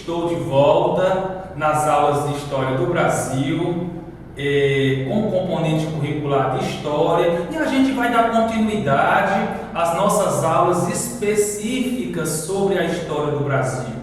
Estou de volta nas aulas de História do Brasil, com o componente curricular de História, e a gente vai dar continuidade às nossas aulas específicas sobre a História do Brasil.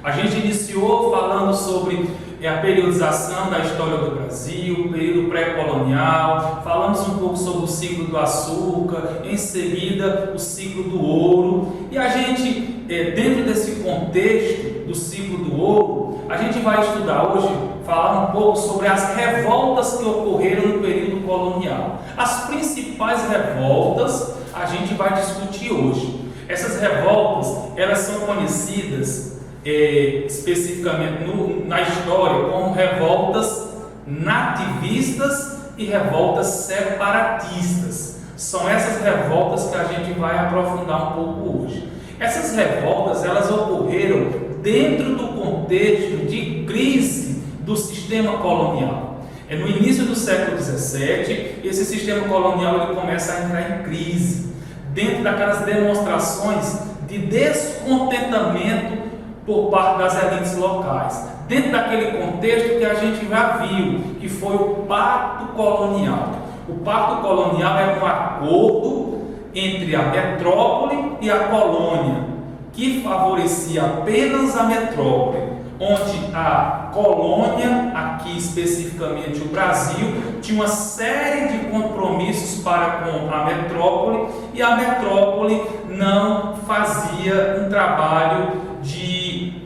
A gente iniciou falando sobre a periodização da História do Brasil, o período pré-colonial, falamos um pouco sobre o ciclo do açúcar, em seguida o ciclo do ouro, e a gente, dentro desse contexto do ciclo do ouro, a gente vai estudar hoje, falar um pouco sobre as revoltas que ocorreram no período colonial. As principais revoltas a gente vai discutir hoje. Essas revoltas, elas são conhecidas especificamente na história como revoltas nativistas e revoltas separatistas. São essas revoltas que a gente vai aprofundar um pouco hoje. Essas revoltas, elas ocorreram dentro do contexto de crise do sistema colonial. No início do século XVII, esse sistema colonial ele começa a entrar em crise, dentro daquelas demonstrações de descontentamento por parte das elites locais, dentro daquele contexto que a gente já viu, que foi o Pacto Colonial. O Pacto Colonial é um acordo entre a metrópole e a colônia, que favorecia apenas a metrópole, onde a colônia, aqui especificamente o Brasil, tinha uma série de compromissos para com a metrópole, e a metrópole não fazia um trabalho de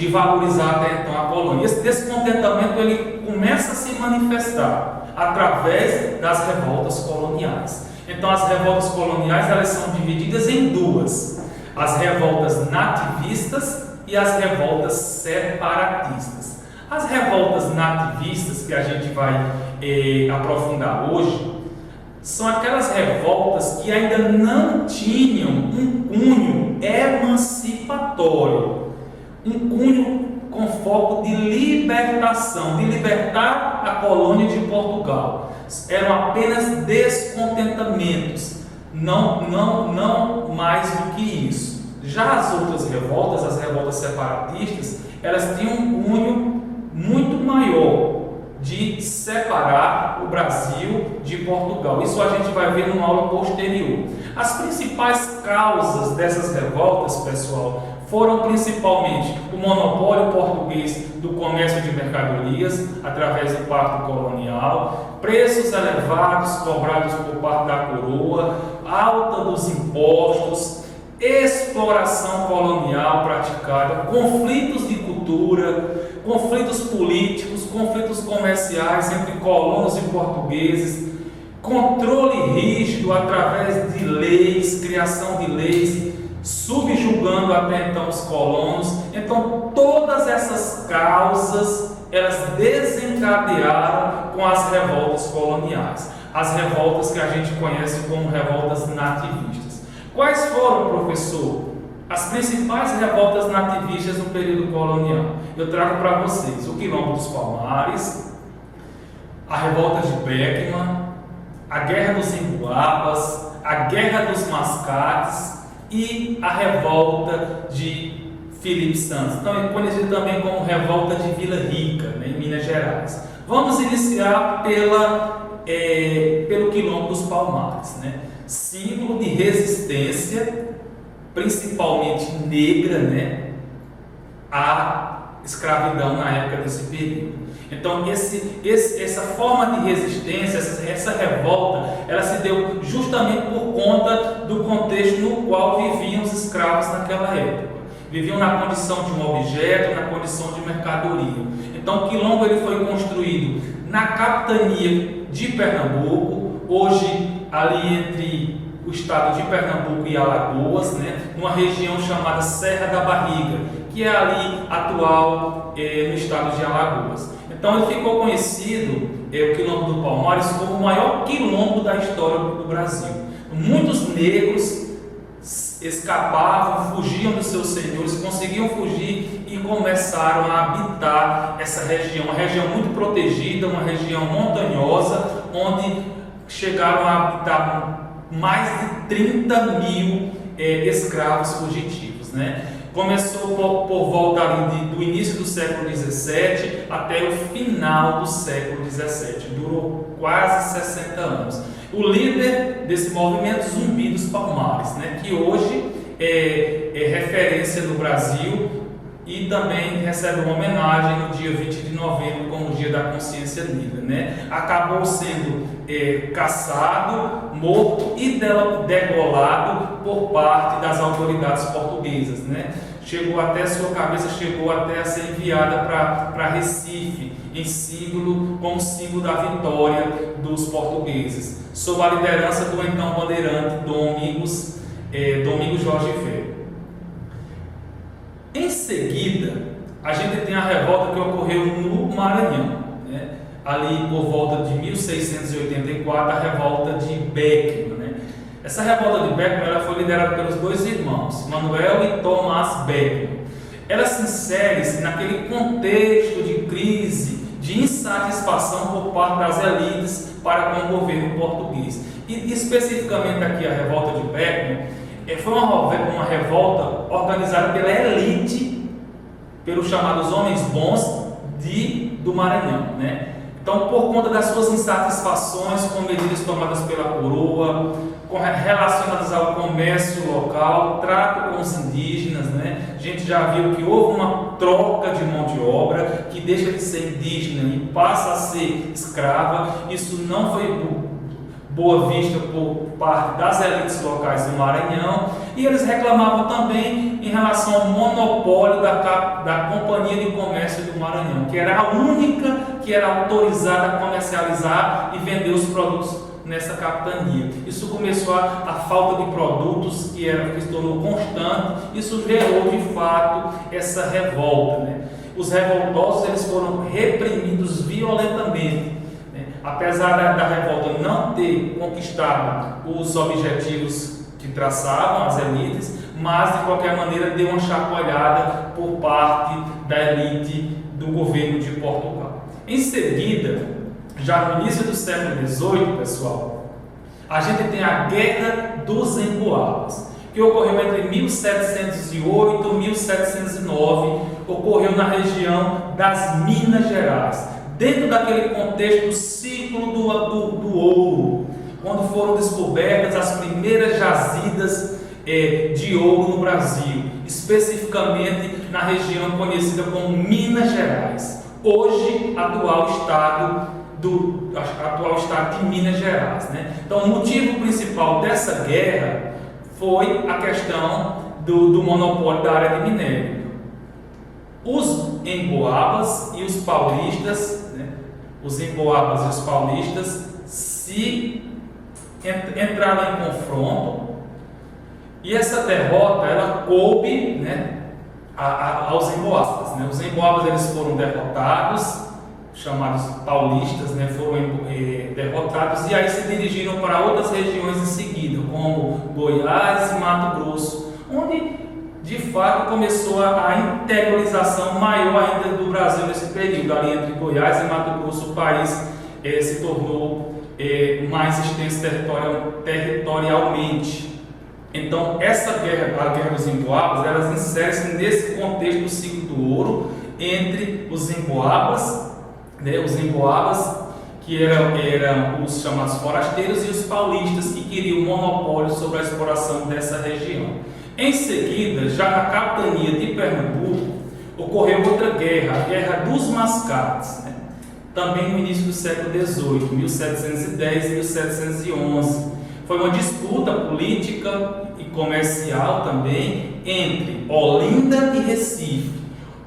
valorizar até então a colônia. Esse descontentamento ele começa a se manifestar através das revoltas coloniais. Então as revoltas coloniais elas são divididas em duas: as revoltas nativistas e as revoltas separatistas. As revoltas nativistas que a gente vai aprofundar hoje são aquelas revoltas que ainda não tinham um cunho emancipatório, um cunho com foco de libertação, de libertar a colônia de Portugal. Eram apenas descontentamentos, não mais do que isso. Já as outras revoltas, as revoltas separatistas, elas tinham um cunho muito maior de separar o Brasil de Portugal. Isso a gente vai ver numa aula posterior. As principais causas dessas revoltas, pessoal, foram principalmente o monopólio português do comércio de mercadorias através do Pacto Colonial, preços elevados cobrados por parte da coroa, alta dos impostos, exploração colonial praticada, conflitos de cultura, conflitos políticos, conflitos comerciais entre colonos e portugueses, controle rígido através de leis, criação de leis, subjugando até então os colonos. Então todas essas causas elas desencadearam com as revoltas coloniais, as revoltas que a gente conhece como revoltas nativistas. Quais foram, professor, as principais revoltas nativistas no período colonial? Eu trago para vocês o Quilombo dos Palmares, a revolta de Beckman, a Guerra dos Emboabas, a Guerra dos Mascates e a revolta de Felipe Santos, então é conhecido também como revolta de Vila Rica, né, em Minas Gerais. Vamos iniciar pelo Quilombo dos Palmares, né? Símbolo de resistência, principalmente negra, né, à escravidão na época desse período. Então essa forma de resistência, essa revolta, ela se deu justamente por conta do contexto no qual viviam os escravos naquela época. Viviam na condição de um objeto, na condição de mercadoria. Então o Quilombo ele foi construído na capitania de Pernambuco, hoje ali entre o estado de Pernambuco e Alagoas, né, numa região chamada Serra da Barriga, que é ali atual no estado de Alagoas. Então ele ficou conhecido, o Quilombo do Palmares, como o maior quilombo da história do Brasil. Muitos negros escapavam, fugiam dos seus senhores, conseguiam fugir e começaram a habitar essa região, uma região muito protegida, uma região montanhosa, onde chegaram a habitar mais de 30 mil escravos fugitivos, né? Começou por volta ali do início do século XVII até o final do século XVII. Durou quase 60 anos. O líder desse movimento, Zumbi dos Palmares, né, que hoje é referência no Brasil e também recebe uma homenagem no dia 20 de novembro como o Dia da Consciência Negra, né? Acabou sendo caçado, morto e degolado por parte das autoridades portuguesas, né? Sua cabeça chegou até a ser enviada para Recife, como símbolo da vitória dos portugueses, sob a liderança do então bandeirante Domingos Jorge Velho. Em seguida, a gente tem a revolta que ocorreu no Maranhão, né? Ali por volta de 1684, a revolta de Beckman, né? Essa revolta de Beckman ela foi liderada pelos dois irmãos, Manuel e Tomás Beckman. Ela se insere naquele contexto de crise, de insatisfação por parte das elites para com o governo português. E especificamente aqui a revolta de Beckman foi uma revolta organizada pela elite, pelos chamados homens bons do Maranhão, né? Então, por conta das suas insatisfações com medidas tomadas pela coroa, relacionadas ao comércio local, trato com os indígenas, né? A gente já viu que houve uma troca de mão de obra, que deixa de ser indígena e passa a ser escrava. Isso não foi boa vista por parte das elites locais do Maranhão, e eles reclamavam também em relação ao monopólio da Companhia de Comércio do Maranhão, que era a única que era autorizada a comercializar e vender os produtos nessa capitania. Isso começou a falta de produtos que se tornou constante. Isso gerou de fato essa revolta, né? Os revoltosos eles foram reprimidos violentamente. Apesar da revolta não ter conquistado os objetivos que traçavam as elites, mas de qualquer maneira deu uma chacoalhada por parte da elite do governo de Portugal. Em seguida, já no início do século XVIII, pessoal, a gente tem a Guerra dos Emboabas, que ocorreu entre 1708 e 1709, ocorreu na região das Minas Gerais. Dentro daquele contexto do ciclo do ouro, quando foram descobertas as primeiras jazidas de ouro no Brasil, especificamente na região conhecida como Minas Gerais, hoje atual estado de Minas Gerais, né? Então, o motivo principal dessa guerra foi a questão do monopólio da área de minério. Os emboabas e os paulistas, né? Os emboabas e os paulistas entraram em confronto, e essa derrota ela coube, né, aos emboabas, né? Os emboabas eles foram derrotados, chamados paulistas, né, foram derrotados, e aí se dirigiram para outras regiões em seguida, como Goiás e Mato Grosso, onde de fato começou a interiorização maior ainda do Brasil nesse período. Ali entre Goiás e Mato Grosso, o país se tornou mais extenso territorialmente. Então, essa guerra, a Guerra dos Emboabas, elas inserem-se nesse contexto do ciclo do ouro entre os emboabas, né, que eram os chamados forasteiros, e os paulistas, que queriam o monopólio sobre a exploração dessa região. Em seguida, já na capitania de Pernambuco, ocorreu outra guerra, a Guerra dos Mascates, né? Também no início do século XVIII, 1710 e 1711. Foi uma disputa política e comercial também entre Olinda e Recife.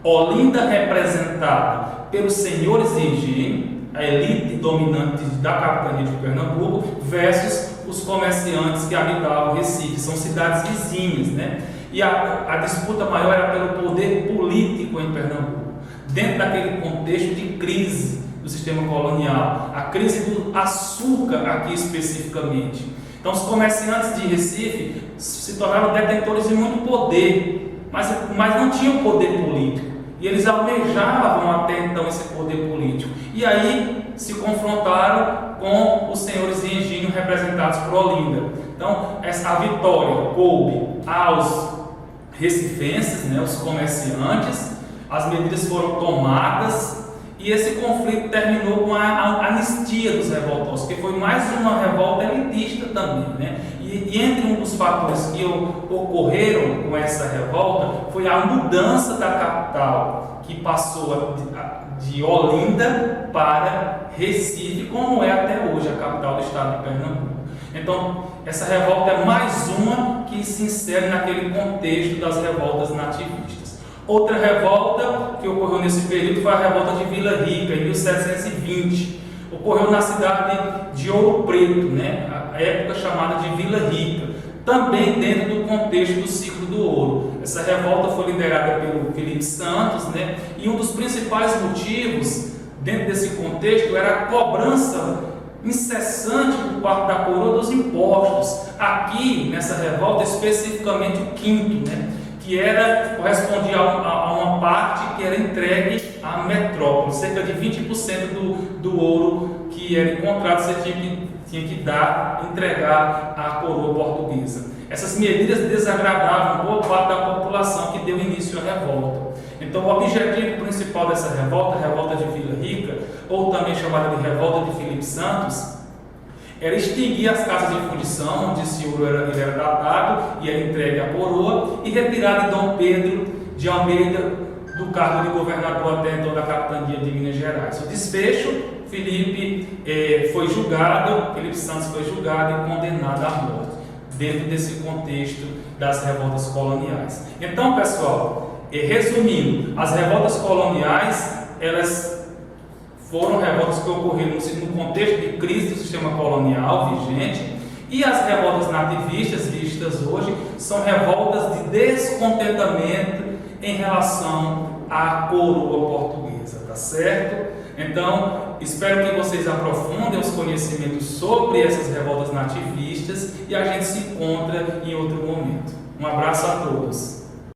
Olinda representada pelos senhores de engenho, a elite dominante da capitania de Pernambuco, versus os comerciantes que habitavam Recife. São cidades vizinhas, né? E a disputa maior era pelo poder político em Pernambuco, dentro daquele contexto de crise do sistema colonial, a crise do açúcar aqui especificamente. Então os comerciantes de Recife se tornaram detentores de muito poder, mas não tinham poder político, e eles almejavam até então esse poder político, e aí se confrontaram com os senhores de engenho representados por Olinda. Então a vitória coube aos recifenses, né, os comerciantes. As medidas foram tomadas e esse conflito terminou com a anistia dos revoltosos, que foi mais uma revolta elitista também, né? E entre um dos fatores que ocorreram com essa revolta foi a mudança da capital, que passou de Olinda para Recife, como é até hoje a capital do estado de Pernambuco. Então, essa revolta é mais uma que se insere naquele contexto das revoltas nativistas. Outra revolta que ocorreu nesse período foi a revolta de Vila Rica, em 1720. Ocorreu na cidade de Ouro Preto, né? A época chamada de Vila Rica, também dentro do contexto do ciclo do ouro. Essa revolta foi liderada pelo Felipe Santos, né? E um dos principais motivos dentro desse contexto era a cobrança incessante por parte da coroa dos impostos. Aqui, nessa revolta, especificamente o quinto, né? Que correspondia a uma parte que era entregue à metrópole. Cerca de 20% do ouro que era encontrado você tinha que entregar à coroa portuguesa. Essas medidas desagradavam boa parte da população que deu início à revolta. Então, o objetivo principal dessa revolta, a revolta de Vila Rica, ou também chamada de revolta de Felipe Santos, era extinguir as casas de fundição, onde esse ouro era datado e era entregue à coroa, e retirar de Dom Pedro de Almeida do cargo de governador até então da capitania de Minas Gerais. O desfecho, Felipe Santos foi julgado e condenado à morte, dentro desse contexto das revoltas coloniais. Então, pessoal, resumindo, as revoltas coloniais, elas foram revoltas que ocorreram no contexto de crise do sistema colonial vigente, e as revoltas nativistas vistas hoje são revoltas de descontentamento em relação à coroa portuguesa, tá certo? Então, espero que vocês aprofundem os conhecimentos sobre essas revoltas nativistas e a gente se encontra em outro momento. Um abraço a todos.